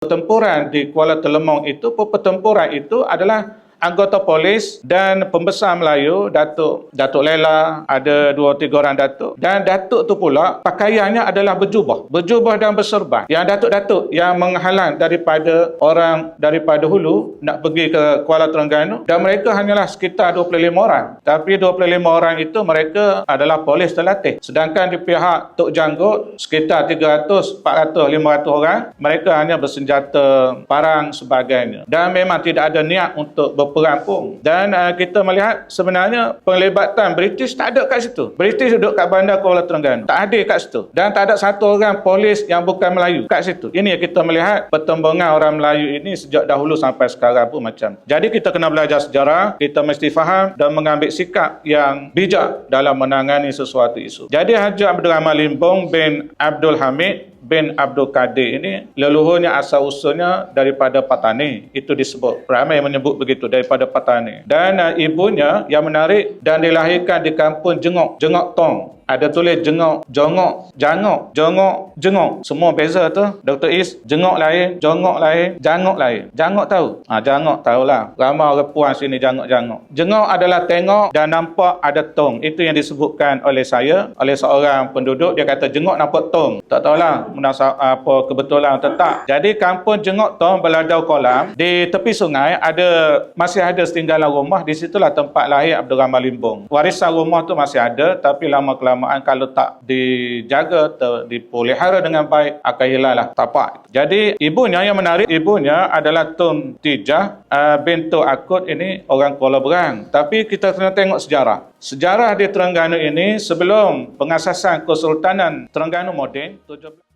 Pertempuran di Kuala Telemong itu, pertempuran itu adalah anggota polis dan pembesar Melayu, Datuk Lela, ada 2-3 orang Datuk. Dan Datuk tu pula pakaiannya adalah berjubah dan berserban. Yang Datuk-Datuk yang menghalang daripada orang daripada Hulu nak pergi ke Kuala Terengganu, dan mereka hanyalah sekitar 25 orang. Tapi 25 orang itu mereka adalah polis terlatih. Sedangkan di pihak Tok Janggut sekitar 300, 400, 500 orang, mereka hanya bersenjata parang sebagainya. Dan memang tidak ada niat untuk berperang pun. Dan kita melihat sebenarnya penglibatan British tak ada kat situ. British duduk kat bandar Kuala Terengganu, tak hadir kat situ. Dan tak ada satu orang polis yang bukan Melayu kat situ. Ini yang kita melihat pertembungan orang Melayu ini sejak dahulu sampai sekarang pun macam. Jadi kita kena belajar sejarah, kita mesti faham dan mengambil sikap yang bijak dalam menangani sesuatu isu. Jadi Haji Abdul Rahman Limbong bin Abdul Hamid bin Abdul Kadir ini leluhurnya asal-usulnya daripada Patani. Itu disebut, ramai yang menyebut begitu, daripada Patani. Dan ibunya yang menarik, dan dilahirkan di kampung Jengok Tong. Ada tulis Jengok, Jongok, Jangok, Jongok, Jengok. Semua beza tu. Dr. Is, Jengok lain, Jongok lain, Jangok lain. Jangok tahu? Jangok tahulah. Ramai orang puan sini Jangok. Jengok adalah tengok dan nampak ada tong. Itu yang disebutkan oleh saya, oleh seorang penduduk. Dia kata Jengok nampak tong. Tak tahulah apa kebetulan atau tak. Jadi kampung Jengok Tong, Beladau Kolam, di tepi sungai masih ada setinggalan rumah. Di situlah tempat lahir Abdul Rahman Limbong. Warisan rumah tu masih ada, tapi lama-kelamaan kalau tak dijaga, dipelihara dengan baik, akan hilanglah tapak. Jadi ibunya yang menarik, ibunya adalah Tun Tijah bintu Akut, ini orang Kuala Berang. Tapi kita kena tengok sejarah. Sejarah di Terengganu ini sebelum pengasasan Kesultanan Terengganu moden 17